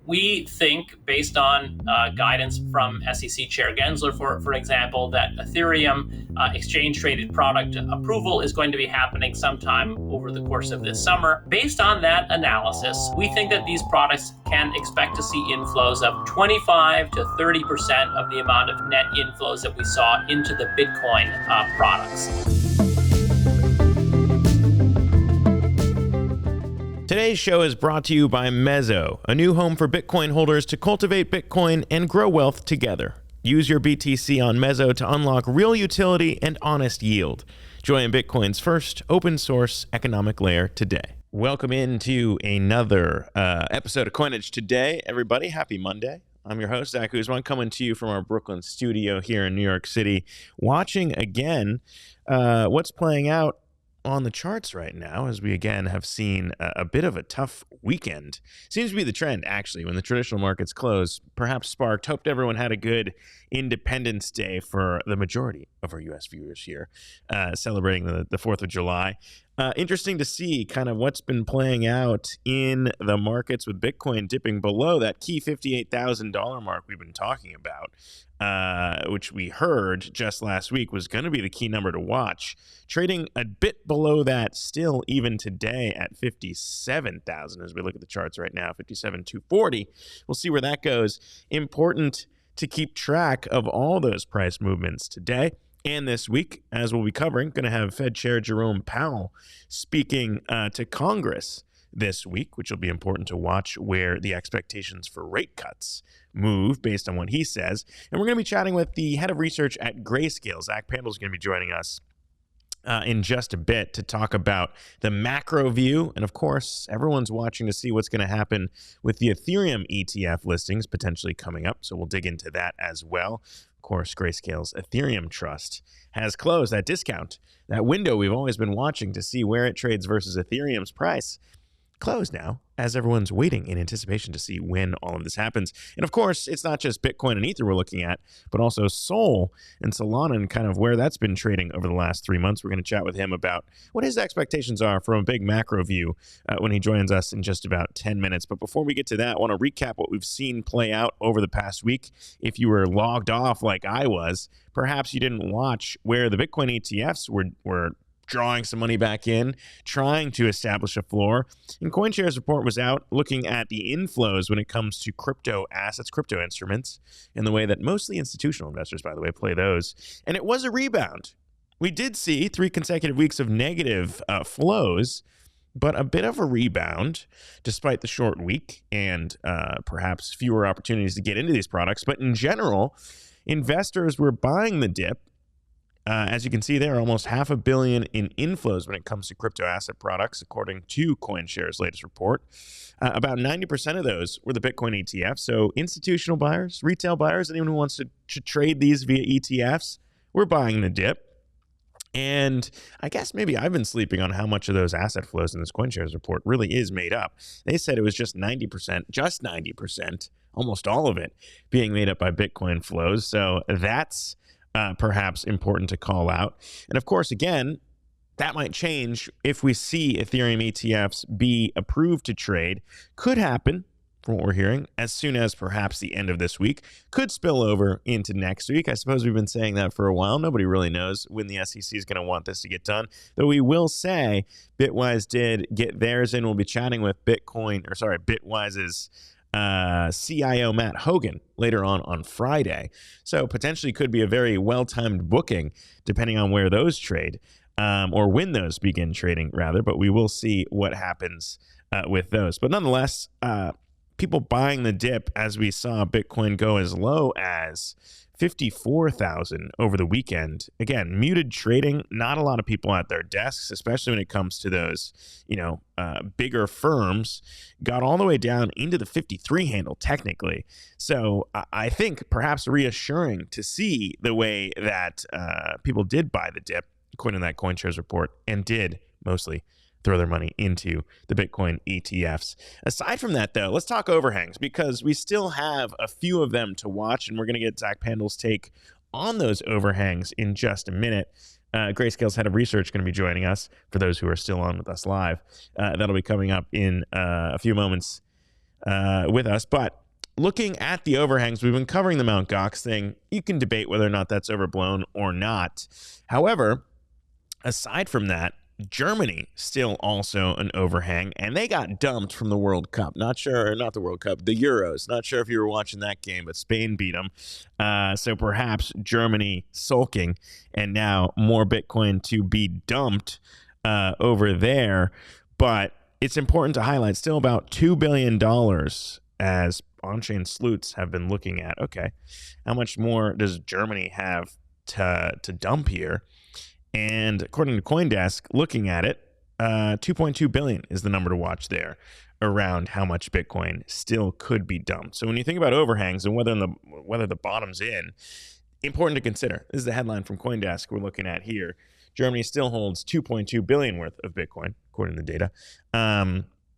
We think, based on guidance from SEC Chair Gensler, for example, that Ethereum exchange-traded product approval is going to be happening sometime over the course of this summer. Based on that analysis, we think that these products can expect to see inflows of 25 to 30% of the amount of net inflows that we saw into the Bitcoin products. Today's show is brought to you by Mezzo, a new home for Bitcoin holders to cultivate Bitcoin and grow wealth together. Use your BTC on Mezzo to unlock real utility and honest yield. Join Bitcoin's first open source economic layer today. Welcome into another episode of Coinage today, everybody. Happy Monday. I'm your host, Zach Guzman, coming to you from our Brooklyn studio here in New York City, watching again what's playing out on the charts right now, as we again have seen a bit of a tough weekend. Seems to be the trend, actually, when the traditional markets close, perhaps sparked. Hoped everyone had a good Independence Day for the majority of our U.S. viewers here, celebrating the 4th of July. Interesting to see kind of what's been playing out in the markets, with Bitcoin dipping below that key $58,000 mark we've been talking about, which we heard just last week was going to be the key number to watch. Trading a bit below that still even today at 57,000 as we look at the charts right now, 57,240. We'll see where that goes. Important to keep track of all those price movements today and this week, as we'll be covering. Going to have Fed Chair Jerome Powell speaking to Congress this week, which will be important to watch where the expectations for rate cuts move based on what he says. And we're going to be chatting with the head of research at Grayscale. Zach Pandl is going to be joining us in just a bit to talk about the macro view. And of course, everyone's watching to see what's going to happen with the Ethereum ETF listings potentially coming up. So we'll dig into that as well. Of course, Grayscale's Ethereum Trust has closed that discount, that window we've always been watching to see where it trades versus Ethereum's price. Closed now, as everyone's waiting in anticipation to see when all of this happens. And of course, it's not just Bitcoin and Ether we're looking at, but also Sol and Solana and kind of where that's been trading over the last 3 months. We're going to chat with him about what his expectations are from a big macro view when he joins us in just about 10 minutes. But before we get to that, I want to recap what we've seen play out over the past week. If you were logged off like I was, perhaps you didn't watch where the Bitcoin ETFs were drawing some money back in, trying to establish a floor. And CoinShares report was out looking at the inflows when it comes to crypto assets, crypto instruments, in the way that mostly institutional investors, by the way, play those. And it was a rebound. We did see 3 consecutive weeks of negative flows, but a bit of a rebound despite the short week and perhaps fewer opportunities to get into these products. But in general, investors were buying the dip. As you can see there, almost $500 million in inflows when it comes to crypto asset products, according to CoinShares' latest report. About 90% of those were the Bitcoin ETFs. So institutional buyers, retail buyers, anyone who wants to trade these via ETFs, were buying the dip. And I guess maybe I've been sleeping on how much of those asset flows in this CoinShares report really is made up. They said it was just 90%, almost all of it being made up by Bitcoin flows. So that's perhaps important to call out. And of course, again, that might change if we see Ethereum ETFs be approved to trade. Could happen, from what we're hearing, as soon as perhaps the end of this week. Could spill over into next week. I suppose we've been saying that for a while. Nobody really knows when the SEC is going to want this to get done. Though we will say Bitwise did get theirs in. We'll be chatting with Bitwise's CIO Matt Hogan later on Friday. So potentially could be a very well-timed booking depending on where those trade, or when those begin trading rather, but we will see what happens with those. But nonetheless, people buying the dip as we saw Bitcoin go as low as 54,000 over the weekend. Again, muted trading, not a lot of people at their desks, especially when it comes to those, bigger firms, got all the way down into the 53 handle technically. So I think perhaps reassuring to see the way that people did buy the dip, according to that CoinShares report, and did mostly throw their money into the Bitcoin ETFs. Aside from that, though, let's talk overhangs, because we still have a few of them to watch, and we're going to get Zach Pandl's take on those overhangs in just a minute. Grayscale's head of research going to be joining us, for those who are still on with us live. That'll be coming up in a few moments with us. But looking at the overhangs, we've been covering the Mt. Gox thing. You can debate whether or not that's overblown or not. However, aside from that, Germany still also an overhang, and they got dumped from the World Cup. Not the World Cup, the Euros. Not sure if you were watching that game, but Spain beat them. So perhaps Germany sulking, and now more Bitcoin to be dumped over there. But it's important to highlight still about $2 billion as on-chain sleuths have been looking at, okay, how much more does Germany have to dump here? And according to CoinDesk, looking at it, 2.2 billion is the number to watch there around how much Bitcoin still could be dumped. So when you think about overhangs and whether the bottom's in, important to consider. This is the headline from CoinDesk we're looking at here. Germany still holds 2.2 billion worth of Bitcoin, according to the data.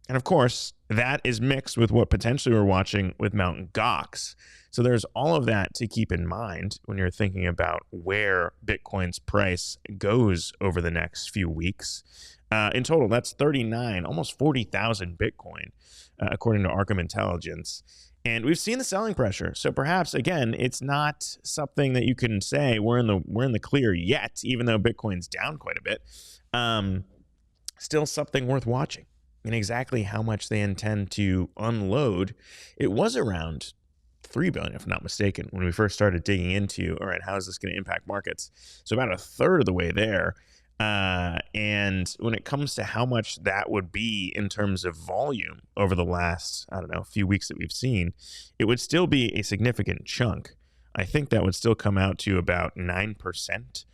And of course, that is mixed with what potentially we're watching with Mt. Gox. So there's all of that to keep in mind when you're thinking about where Bitcoin's price goes over the next few weeks. In total, that's 39, almost 40,000 Bitcoin, according to Arkham Intelligence. And we've seen the selling pressure. So perhaps, again, it's not something that you can say we're in the clear yet, even though Bitcoin's down quite a bit. Still something worth watching. And exactly how much they intend to unload. It was around 3 billion, if I'm not mistaken, when we first started digging into, all right, how is this going to impact markets? So about a third of the way there. And when it comes to how much that would be in terms of volume over the last, few weeks that we've seen, it would still be a significant chunk. I think that would still come out to about 9%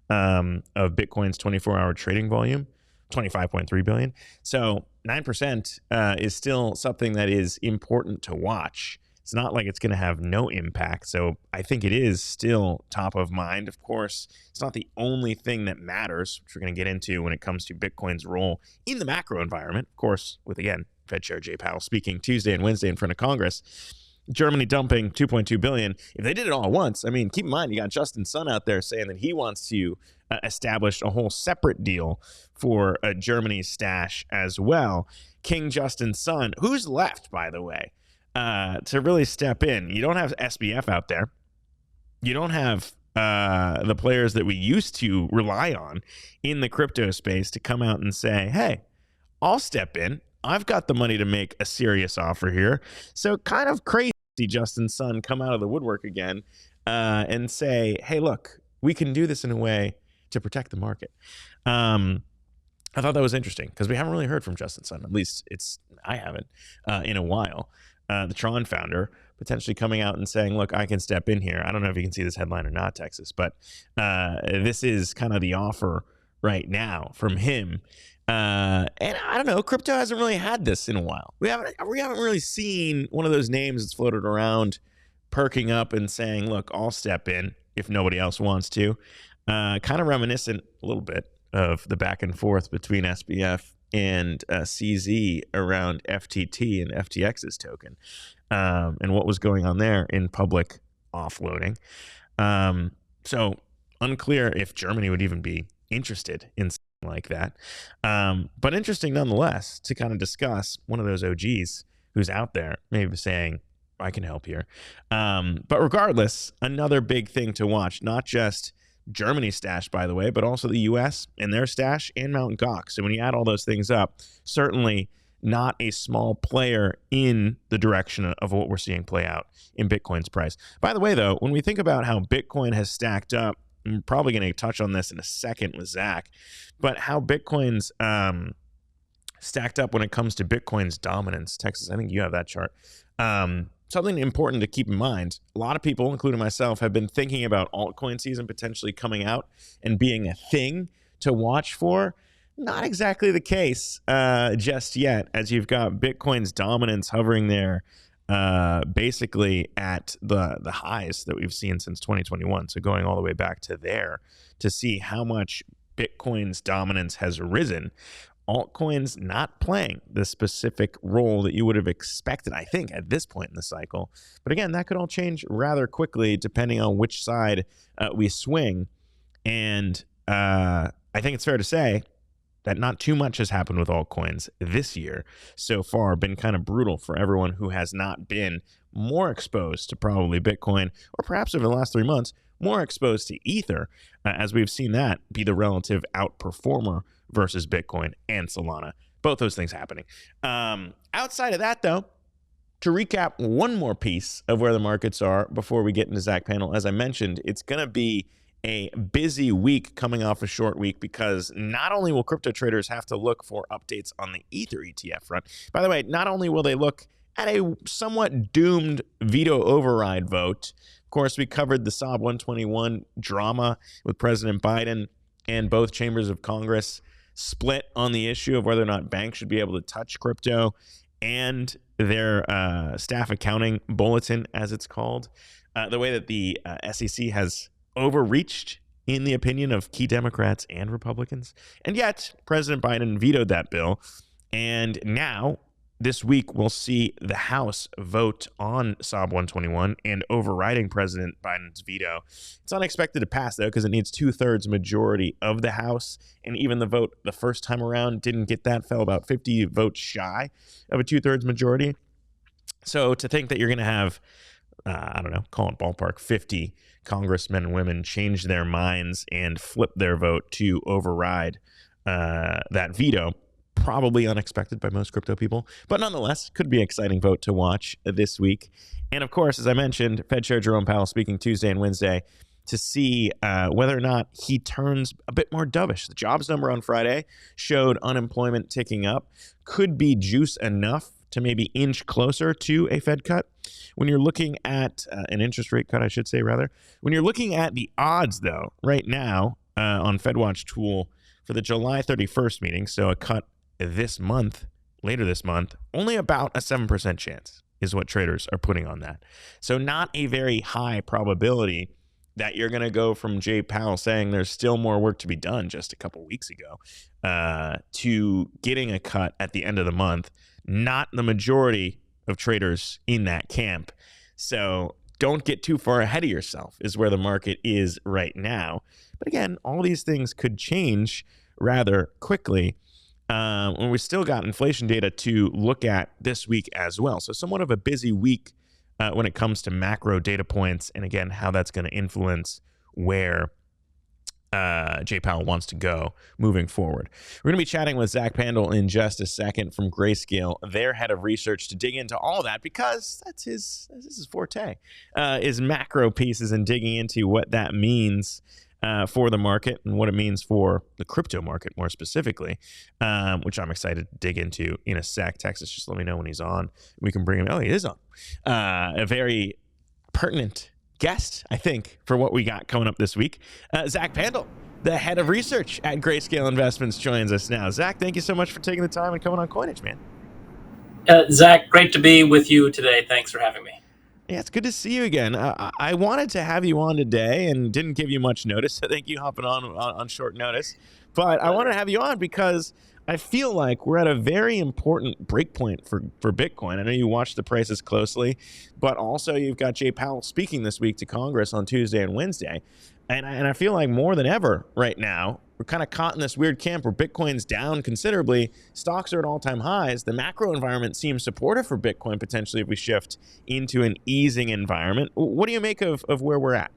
of Bitcoin's 24-hour trading volume, 25.3 billion. So 9% is still something that is important to watch. It's not like it's going to have no impact. So I think it is still top of mind. Of course, it's not the only thing that matters, which we're going to get into when it comes to Bitcoin's role in the macro environment. Of course, with, again, Fed Chair Jay Powell speaking Tuesday and Wednesday in front of Congress. Germany dumping 2.2 billion. If they did it all at once, keep in mind, you got Justin Sun out there saying that he wants to establish a whole separate deal for Germany's stash as well. King Justin Sun, who's left, by the way, to really step in. You don't have SBF out there. You don't have the players that we used to rely on in the crypto space to come out and say, hey, I'll step in. I've got the money to make a serious offer here. So kind of crazy Justin Sun come out of the woodwork again and say, hey, look, we can do this in a way to protect the market. I thought that was interesting because we haven't really heard from Justin Sun. At least I haven't in a while. The Tron founder potentially coming out and saying, look, I can step in here. I don't know if you can see this headline or not, Texas, but this is kind of the offer right now from him. And I don't know, crypto hasn't really had this in a while. We haven't really seen one of those names that's floated around perking up and saying, look, I'll step in if nobody else wants to. Kind of reminiscent a little bit of the back and forth between SBF and CZ around FTT and FTX's token, and what was going on there in public offloading. So unclear if Germany would even be interested in something like that. But interesting nonetheless to kind of discuss one of those OGs who's out there maybe saying, I can help here. But regardless, another big thing to watch, not just Germany's stash, by the way, but also the US and their stash and Mt. Gox. So when you add all those things up, certainly not a small player in the direction of what we're seeing play out in Bitcoin's price. By the way, though, when we think about how Bitcoin has stacked up, I'm probably going to touch on this in a second with Zach, but how Bitcoin's stacked up when it comes to Bitcoin's dominance. Texas, I think you have that chart. Something important to keep in mind, a lot of people, including myself, have been thinking about altcoin season potentially coming out and being a thing to watch for. Not exactly the case just yet, as you've got Bitcoin's dominance hovering there basically at the highs that we've seen since 2021. So going all the way back to there to see how much Bitcoin's dominance has risen. Altcoins not playing the specific role that you would have expected, I think, at this point in the cycle. But again, that could all change rather quickly depending on which side we swing. And I think it's fair to say that not too much has happened with altcoins this year so far. Been kind of brutal for everyone who has not been more exposed to probably Bitcoin, or perhaps over the last 3 months, more exposed to Ether, as we've seen that be the relative outperformer versus Bitcoin and Solana. Both those things happening. Outside of that, though, to recap one more piece of where the markets are before we get into Zach Pandl, as I mentioned, it's going to be a busy week coming off a short week, because not only will crypto traders have to look for updates on the Ether ETF front, by the way, not only will they look at a somewhat doomed veto override vote. Of course, we covered the SOB 121 drama with President Biden and both chambers of Congress split on the issue of whether or not banks should be able to touch crypto and their staff accounting bulletin, as it's called. The way that the SEC has overreached in the opinion of key Democrats and Republicans. And yet, President Biden vetoed that bill. And now, this week, we'll see the House vote on SOB 121 and overriding President Biden's veto. It's unexpected to pass, though, because it needs 2/3 majority of the House. And even the vote the first time around didn't get that, fell about 50 votes shy of a 2/3 majority. So to think that you're going to have, I don't know, call it ballpark, 50 congressmen and women change their minds and flip their vote to override that veto, probably unexpected by most crypto people, but nonetheless, could be an exciting vote to watch this week. And of course, as I mentioned, Fed Chair Jerome Powell speaking Tuesday and Wednesday to see whether or not he turns a bit more dovish. The jobs number on Friday showed unemployment ticking up, could be juice enough to maybe inch closer to a Fed cut. When you're looking at an interest rate cut, I should say, rather. When you're looking at the odds, though, right now on FedWatch tool for the July 31st meeting, so a cut this month, later this month, only about a 7% chance is what traders are putting on that. So not a very high probability that you're going to go from Jay Powell saying there's still more work to be done just a couple weeks ago to getting a cut at the end of the month. Not the majority of traders in that camp. So don't get too far ahead of yourself is where the market is right now. But again, all these things could change rather quickly. When we still got inflation data to look at this week as well. So somewhat of a busy week when it comes to macro data points, and again, how that's going to influence where Jay Powell wants to go moving forward. We're going to be chatting with Zach Pandl in just a second from Grayscale, their head of research, to dig into all that, because that's his forte, is macro pieces and digging into what that means for the market and what it means for the crypto market more specifically, which I'm excited to dig into in a sec. Texas, just let me know when he's on. We can bring him. Oh, he is on. A very pertinent guest, I think, for what we got coming up this week. Zach Pandl, the head of research at Grayscale Investments, joins us now. Zach, thank you so much for taking the time and coming on Coinage, man. Zach, great to be with you today. Thanks for having me. Yeah, it's good to see you again. I wanted to have you on today and didn't give you much notice, so thank you hopping on short notice. But I wanted to have you on because I feel like we're at a very important breakpoint for Bitcoin. I know you watch the prices closely, but also you've got Jay Powell speaking this week to Congress on Tuesday and Wednesday. And I feel like more than ever right now, we're kind of caught in this weird camp where Bitcoin's down considerably. Stocks are at all-time highs. The macro environment seems supportive for Bitcoin potentially if we shift into an easing environment. What do you make of where we're at?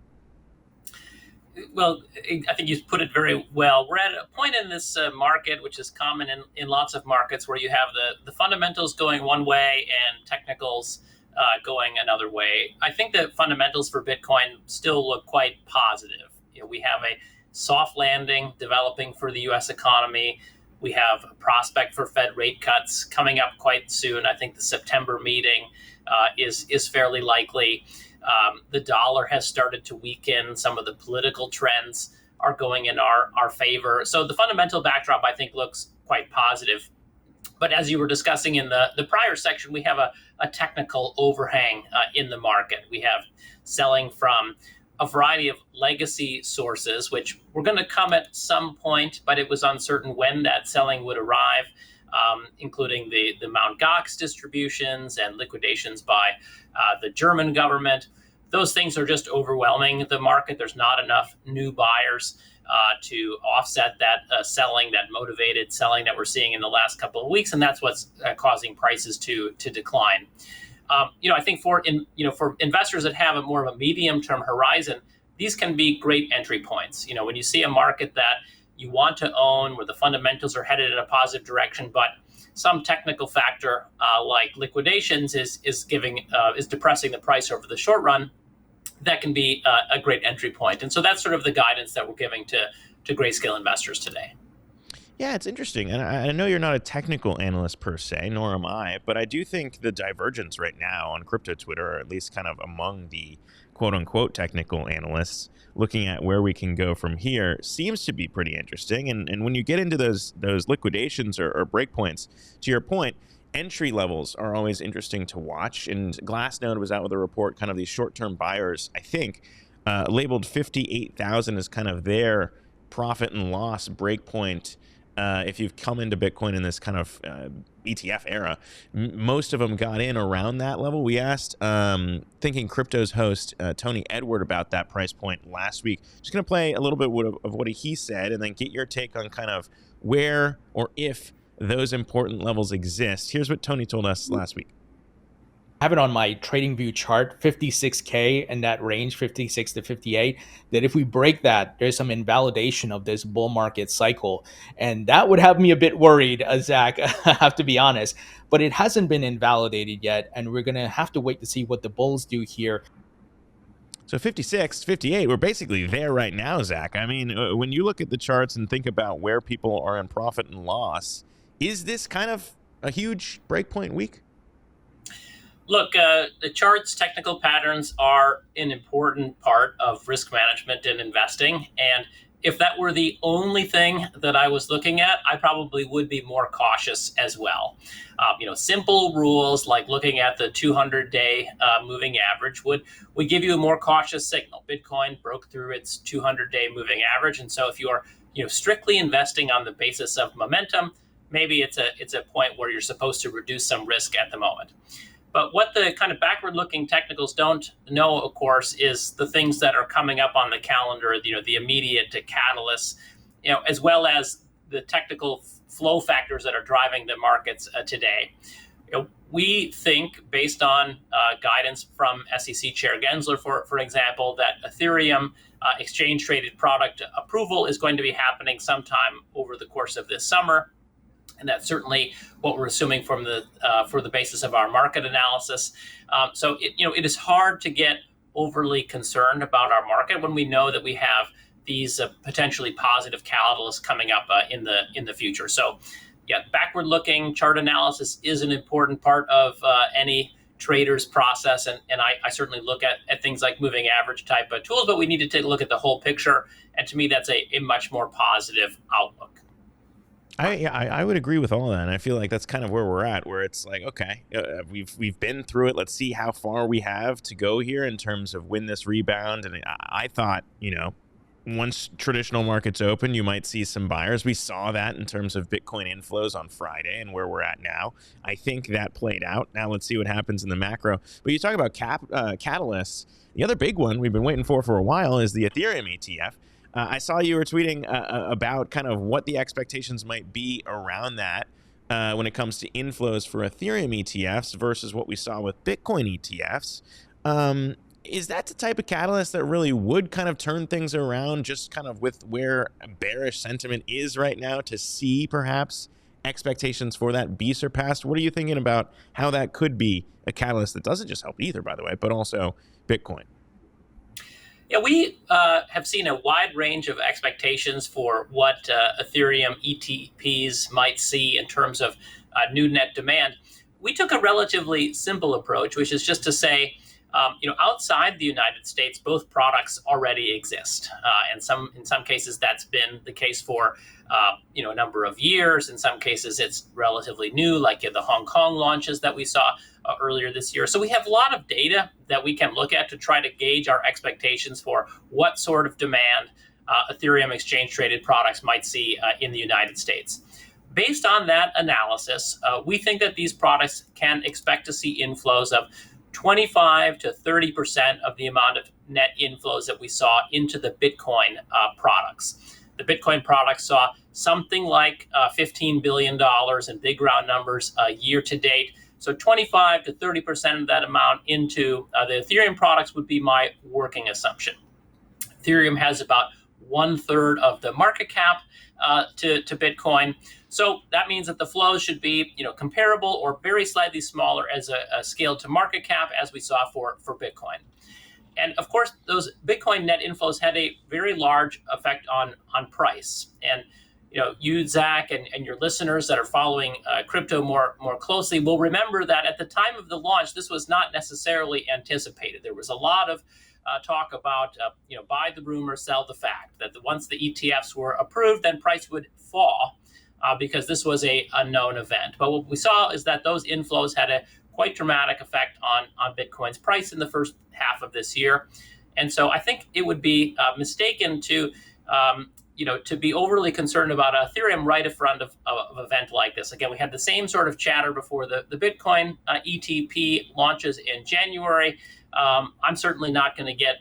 Well, I think you put it very well. We're at a point in this market, which is common in lots of markets, where you have the fundamentals going one way and technicals going another way. I think the fundamentals for Bitcoin still look quite positive. We have a soft landing developing for the U.S. economy. We have a prospect for Fed rate cuts coming up quite soon. I think the September meeting is fairly likely. The dollar has started to weaken. Some of the political trends are going in our favor. So the fundamental backdrop, I think, looks quite positive. But as you were discussing in the prior section, we have a technical overhang in the market. We have selling from a variety of legacy sources, which were going to come at some point, but it was uncertain when that selling would arrive, including the Mt. Gox distributions and liquidations by the German government. Those things are just overwhelming the market. There's not enough new buyers. to offset that selling, that motivated selling that we're seeing in the last couple of weeks, and that's what's causing prices to decline. I think for investors that have a more of a medium-term horizon, these can be great entry points. When you see a market that you want to own, where the fundamentals are headed in a positive direction, but some technical factor like liquidations is depressing the price over the short run, that can be a great entry point. And so that's sort of the guidance that we're giving to Grayscale investors today. Yeah, it's interesting. And I know you're not a technical analyst per se, nor am I, but I do think the divergence right now on crypto Twitter, or at least kind of among the quote unquote technical analysts, looking at where we can go from here, seems to be pretty interesting. And when you get into those liquidations or breakpoints, to your point, entry levels are always interesting to watch. And Glassnode was out with a report, kind of these short-term buyers, I think, labeled 58,000 as kind of their profit and loss breakpoint. If you've come into Bitcoin in this kind of ETF era, most of them got in around that level. We asked Thinking Crypto's host, Tony Edward, about that price point last week. Just going to play a little bit of what he said and then get your take on kind of where or if those important levels exist. Here's what Tony told us last week. I have it on my TradingView chart, 56K in that range, 56 to 58, that if we break that, there's some invalidation of this bull market cycle. And that would have me a bit worried, Zach, I have to be honest. But it hasn't been invalidated yet, and we're going to have to wait to see what the bulls do here. So 56, 58, we're basically there right now, Zach. I mean, when you look at the charts and think about where people are in profit and loss, is this kind of a huge breakpoint week? Look, the charts, technical patterns are an important part of risk management and investing. And if that were the only thing that I was looking at, I probably would be more cautious as well. Simple rules like looking at the 200-day moving average would give you a more cautious signal. Bitcoin broke through its 200-day moving average. And so if you are strictly investing on the basis of momentum, maybe it's a point where you're supposed to reduce some risk at the moment. But what the kind of backward-looking technicals don't know, of course, is the things that are coming up on the calendar, the immediate catalysts, as well as the technical flow factors that are driving the markets today. We think, based on guidance from SEC Chair Gensler, for example, that Ethereum exchange-traded product approval is going to be happening sometime over the course of this summer. And that's certainly what we're assuming from for the basis of our market analysis. So it is hard to get overly concerned about our market when we know that we have these potentially positive catalysts coming up in the future. So, yeah, backward-looking chart analysis is an important part of any trader's process, and I certainly look at things like moving average type of tools, but we need to take a look at the whole picture. And to me, that's a much more positive outlook. I would agree with all of that, and I feel like that's kind of where we're at, where it's like, okay, we've been through it. Let's see how far we have to go here in terms of when this rebound. And I thought, once traditional markets open, you might see some buyers. We saw that in terms of Bitcoin inflows on Friday and where we're at now. I think that played out. Now let's see what happens in the macro. But you talk about catalysts. The other big one we've been waiting for a while is the Ethereum ETF. I saw you were tweeting about kind of what the expectations might be around that when it comes to inflows for Ethereum ETFs versus what we saw with Bitcoin ETFs. Is that the type of catalyst that really would kind of turn things around, just kind of with where bearish sentiment is right now, to see perhaps expectations for that be surpassed? What are you thinking about how that could be a catalyst that doesn't just help Ether, by the way, but also Bitcoin? Yeah, we have seen a wide range of expectations for what Ethereum ETPs might see in terms of new net demand. We took a relatively simple approach, which is just to say, outside the United States, both products already exist, and in some cases that's been the case for a number of years. In some cases, it's relatively new, like the Hong Kong launches that we saw earlier this year. So we have a lot of data that we can look at to try to gauge our expectations for what sort of demand Ethereum exchange-traded products might see in the United States. Based on that analysis, we think that these products can expect to see inflows of 25 to 30% of the amount of net inflows that we saw into the Bitcoin products. The Bitcoin products saw something like $15 billion in big round numbers year to date. So 25 to 30% of that amount into the Ethereum products would be my working assumption. Ethereum has about 1/3 of the market cap to Bitcoin. So that means that the flows should be, comparable or very slightly smaller as a scale to market cap, as we saw for Bitcoin. And of course, those Bitcoin net inflows had a very large effect on price. And you, Zach, and your listeners that are following crypto more closely will remember that at the time of the launch, this was not necessarily anticipated. There was a lot of talk about, buy the rumor, sell the fact, that once the ETFs were approved, then price would fall because this was a known event. But what we saw is that those inflows had a quite dramatic effect on Bitcoin's price in the first half of this year. And so I think it would be mistaken to be overly concerned about Ethereum right in front of an event like this. Again, we had the same sort of chatter before the Bitcoin ETP launches in January. I'm certainly not going to get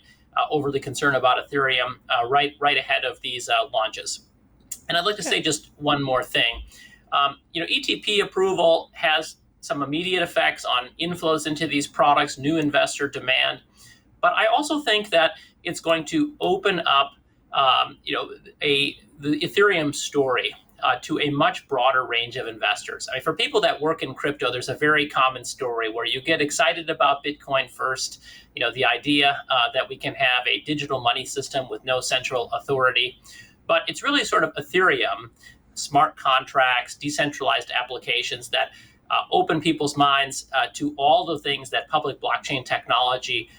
overly concerned about Ethereum right ahead of these launches. And I'd like to say just one more thing. ETP approval has some immediate effects on inflows into these products, new investor demand. But I also think that it's going to open up the Ethereum story to a much broader range of investors. I mean, for people that work in crypto, there's a very common story where you get excited about Bitcoin first, the idea that we can have a digital money system with no central authority. But it's really sort of Ethereum, smart contracts, decentralized applications that open people's minds to all the things that public blockchain technology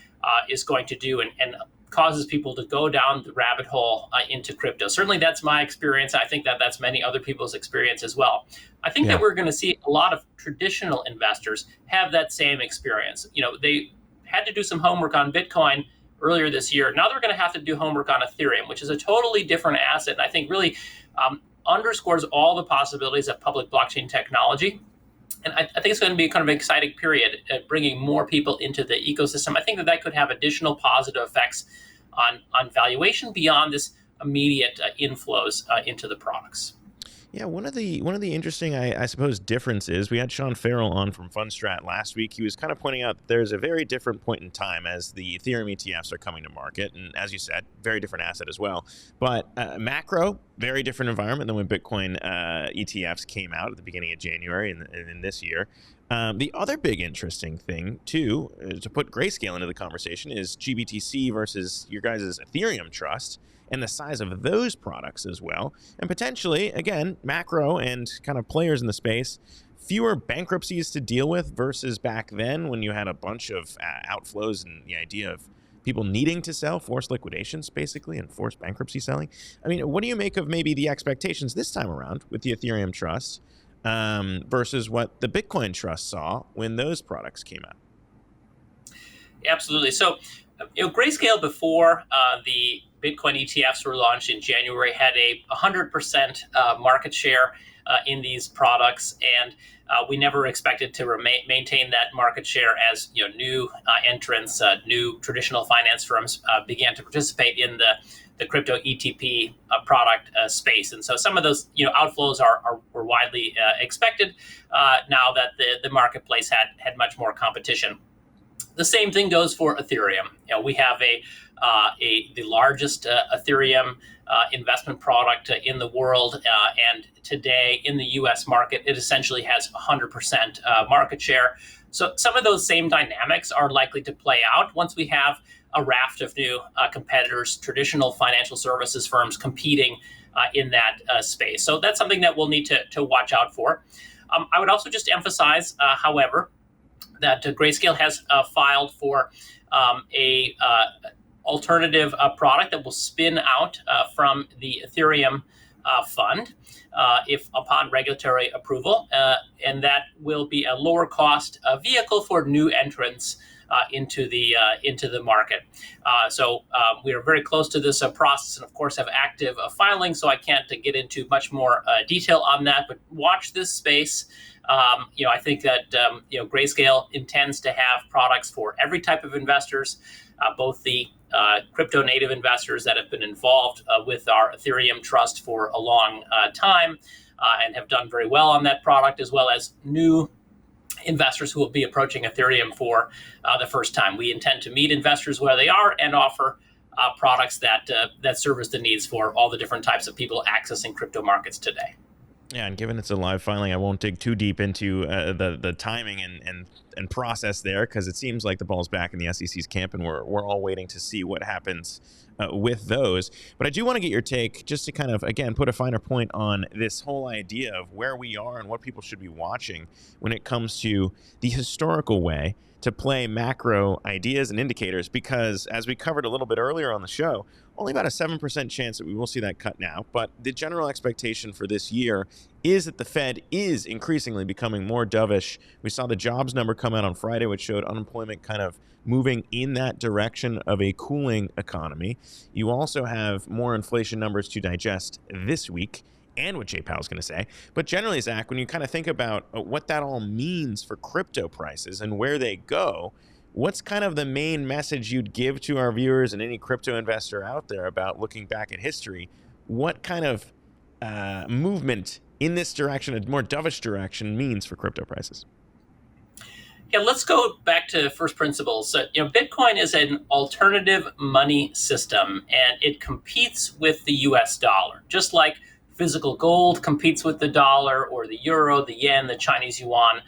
is going to do and causes people to go down the rabbit hole into crypto. Certainly that's my experience. I think that that's many other people's experience as well. I think that we're going to see a lot of traditional investors have that same experience. They had to do some homework on Bitcoin earlier this year. Now they're going to have to do homework on Ethereum, which is a totally different asset. And I think really underscores all the possibilities of public blockchain technology. And I think it's going to be kind of an exciting period at bringing more people into the ecosystem. I think that could have additional positive effects on valuation beyond this immediate inflows into the products. Yeah, one of the interesting, I suppose, differences, we had Sean Farrell on from Fundstrat last week. He was kind of pointing out that there's a very different point in time as the Ethereum ETFs are coming to market. And as you said, very different asset as well. But macro, very different environment than when Bitcoin ETFs came out at the beginning of January and in this year. The other big interesting thing, too, to put Grayscale into the conversation, is GBTC versus your guys' Ethereum trust and the size of those products as well. And potentially, again, macro and kind of players in the space, fewer bankruptcies to deal with versus back then when you had a bunch of outflows and the idea of people needing to sell, forced liquidations, basically, and forced bankruptcy selling. I mean, what do you make of maybe the expectations this time around with the Ethereum trust versus what the Bitcoin trust saw when those products came out? Absolutely. So, Grayscale before the Bitcoin ETFs were launched in January had a 100% market share in these products, and we never expected to maintain that market share as new entrants, new traditional finance firms began to participate in the crypto ETP product space. And so some of those outflows were widely expected now that the marketplace had much more competition. The same thing goes for Ethereum. We have the largest Ethereum investment product in the world, and today in the U.S. market, it essentially has 100% market share. So some of those same dynamics are likely to play out once we have a raft of new competitors, traditional financial services firms competing in that space. So that's something that we'll need to watch out for. I would also just emphasize, however, that Grayscale has filed for a alternative product that will spin out from the Ethereum fund if upon regulatory approval, and that will be a lower cost vehicle for new entrants into the market. So we are very close to this process, and of course have active filing. So I can't get into much more detail on that, but watch this space. I think that Grayscale intends to have products for every type of investors, both the crypto native investors that have been involved with our Ethereum trust for a long time and have done very well on that product, as well as new investors who will be approaching Ethereum for the first time. We intend to meet investors where they are and offer products that service the needs for all the different types of people accessing crypto markets today. Yeah, and given it's a live filing, I won't dig too deep into the timing and process there, because it seems like the ball's back in the SEC's camp, and we're all waiting to see what happens with those. But I do want to get your take, just to kind of, again, put a finer point on this whole idea of where we are and what people should be watching when it comes to the historical way to play macro ideas and indicators, because as we covered a little bit earlier on the show, only about a 7% chance that we will see that cut now. But the general expectation for this year is that the Fed is increasingly becoming more dovish. We saw the jobs number come out on Friday, which showed unemployment kind of moving in that direction of a cooling economy. You also have more inflation numbers to digest this week, and what Jay Powell's going to say. But generally, Zach, when you kind of think about what that all means for crypto prices and where they go, what's kind of the main message you'd give to our viewers and any crypto investor out there about looking back at history? What kind of movement in this direction, a more dovish direction, means for crypto prices? Yeah, let's go back to first principles. So, Bitcoin is an alternative money system, and it competes with the US dollar, just like physical gold competes with the dollar, or the euro, the yen, the Chinese yuan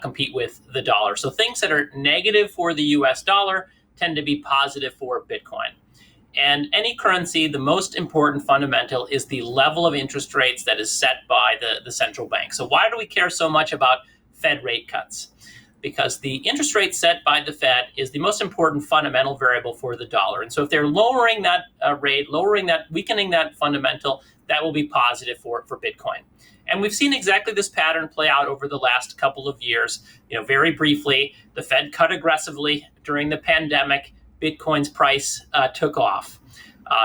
compete with the dollar. So things that are negative for the US dollar tend to be positive for Bitcoin. And any currency, the most important fundamental is the level of interest rates that is set by the central bank. So why do we care so much about Fed rate cuts? Because the interest rate set by the Fed is the most important fundamental variable for the dollar. And so if they're lowering that rate, weakening that fundamental, that will be positive for Bitcoin. And we've seen exactly this pattern play out over the last couple of years. Very briefly, the Fed cut aggressively during the pandemic. Bitcoin's price took off.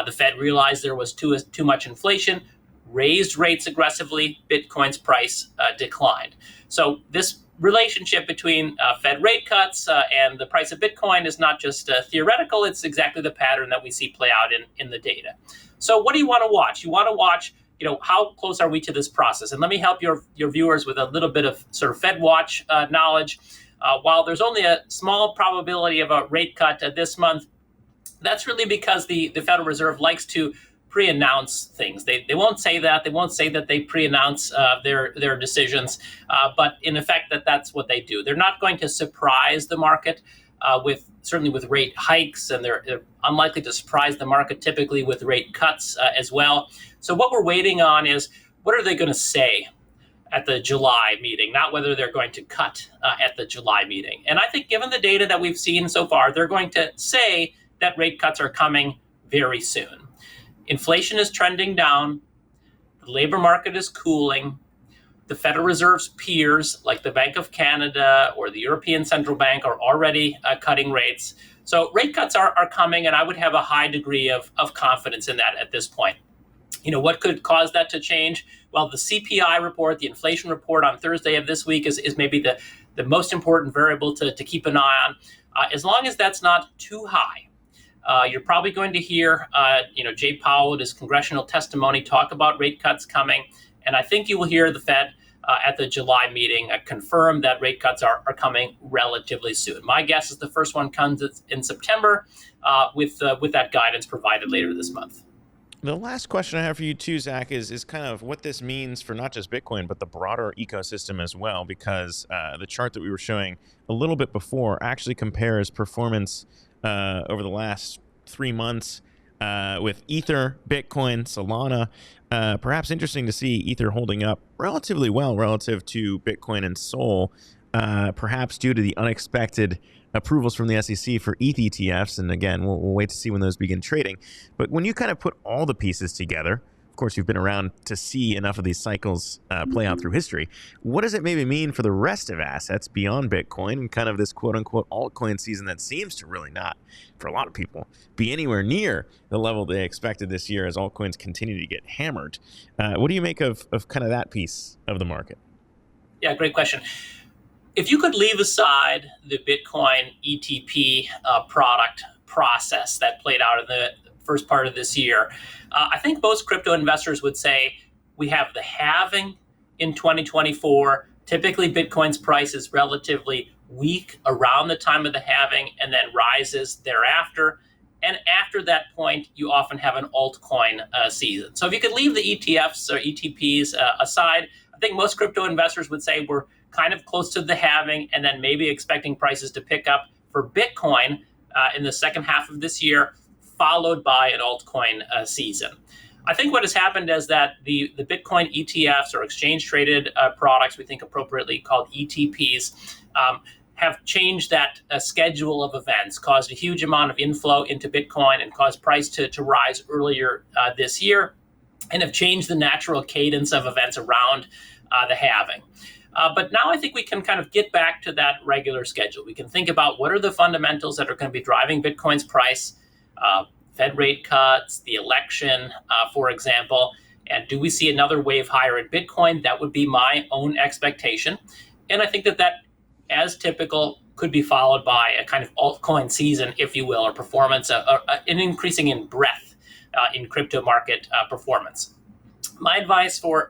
The Fed realized there was too much inflation, raised rates aggressively. Bitcoin's price declined. So this relationship between Fed rate cuts and the price of Bitcoin is not just theoretical. It's exactly the pattern that we see play out in the data. So what do you want to watch? You want to watch, how close are we to this process? And let me help your viewers with a little bit of sort of Fed watch knowledge. While there's only a small probability of a rate cut this month, that's really because the Federal Reserve likes to pre-announce things. They won't say that. They won't say that they pre-announce their decisions, but in effect, that's what they do. They're not going to surprise the market certainly with rate hikes, and they're unlikely to surprise the market typically with rate cuts as well. So what we're waiting on is, what are they going to say at the July meeting, not whether they're going to cut at the July meeting. And I think given the data that we've seen so far, they're going to say that rate cuts are coming very soon. Inflation is trending down. The labor market is cooling. The Federal Reserve's peers, like the Bank of Canada or the European Central Bank, are already cutting rates. So rate cuts are coming, and I would have a high degree of confidence in that at this point. What could cause that to change? Well, the CPI report, the inflation report on Thursday of this week is maybe the most important variable to keep an eye on. As long as that's not too high, you're probably going to hear, Jay Powell at his congressional testimony talk about rate cuts coming. And I think you will hear the Fed at the July meeting confirm that rate cuts are coming relatively soon. My guess is the first one comes in September with that guidance provided later this month. The last question I have for you too, Zach, is kind of what this means for not just Bitcoin, but the broader ecosystem as well, because the chart that we were showing a little bit before actually compares performance over the last 3 months with Ether, Bitcoin, Solana. Perhaps interesting to see Ether holding up relatively well relative to Bitcoin and Sol, perhaps due to the unexpected approvals from the SEC for ETH ETFs. And again, we'll wait to see when those begin trading. But when you kind of put all the pieces together, of course, you've been around to see enough of these cycles play out through history. What does it maybe mean for the rest of assets beyond Bitcoin and kind of this quote unquote altcoin season that seems to really not, for a lot of people, be anywhere near the level they expected this year as altcoins continue to get hammered? What do you make of kind of that piece of the market? Yeah, great question. If you could leave aside the Bitcoin ETP product process that played out in the first part of this year, I think most crypto investors would say we have the halving in 2024. Typically, Bitcoin's price is relatively weak around the time of the halving and then rises thereafter. And after that point, you often have an altcoin season. So if you could leave the ETFs or ETPs aside, I think most crypto investors would say we're kind of close to the halving and then maybe expecting prices to pick up for Bitcoin in the second half of this year, followed by an altcoin season. I think what has happened is that the Bitcoin ETFs or exchange traded products, we think appropriately called ETPs, have changed that schedule of events, caused a huge amount of inflow into Bitcoin and caused price to rise earlier this year, and have changed the natural cadence of events around the halving. But now I think we can kind of get back to that regular schedule. We can think about what are the fundamentals that are going to be driving Bitcoin's price, Fed rate cuts, the election, for example, and do we see another wave higher in Bitcoin? That would be my own expectation. And I think that, as typical, could be followed by a kind of altcoin season, if you will, or performance, an increasing in breadth in crypto market performance. My advice my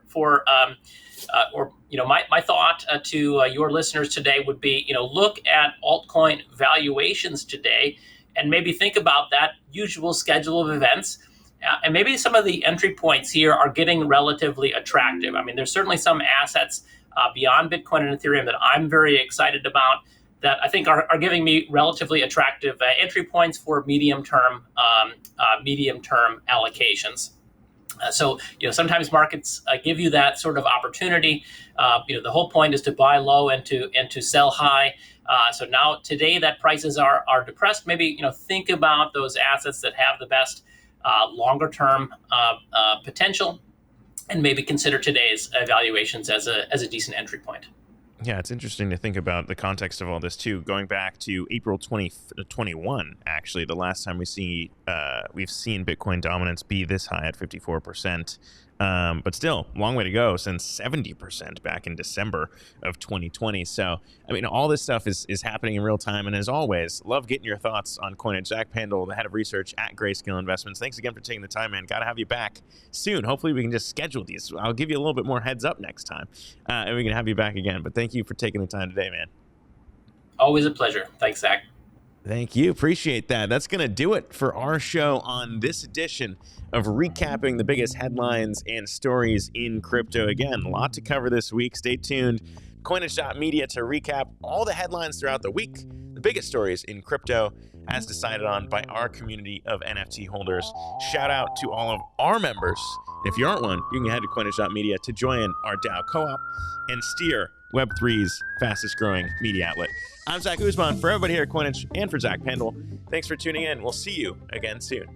thought to your listeners today would be, look at altcoin valuations today and maybe think about that usual schedule of events. And maybe some of the entry points here are getting relatively attractive. I mean, there's certainly some assets beyond Bitcoin and Ethereum that I'm very excited about that I think are giving me relatively attractive entry points for medium-term allocations. So sometimes markets give you that sort of opportunity. The whole point is to buy low and to sell high. So now today that prices are depressed. Maybe think about those assets that have the best longer term potential, and maybe consider today's evaluations as a decent entry point. Yeah, it's interesting to think about the context of all this too. Going back to April 2021, actually, the last time we've seen Bitcoin dominance be this high at 54%. But still, long way to go since 70% back in December of 2020. So, I mean, all this stuff is happening in real time. And as always, love getting your thoughts on Coinage. Zach Pandl, the head of research at Grayscale Investments. Thanks again for taking the time, man. Got to have you back soon. Hopefully we can just schedule these. I'll give you a little bit more heads up next time, and we can have you back again. But thank you for taking the time today, man. Always a pleasure. Thanks, Zach. Thank you. Appreciate that. That's going to do it for our show on this edition of recapping the biggest headlines and stories in crypto. Again, a lot to cover this week. Stay tuned. Coinage.media to recap all the headlines throughout the week, the biggest stories in crypto as decided on by our community of NFT holders. Shout out to all of our members. If you aren't one, you can head to Coinage.media to join our DAO co-op and steer Web3's fastest growing media outlet. I'm Zach Guzman. For everybody here at Coinage and for Zach Pandl, thanks for tuning in. We'll see you again soon.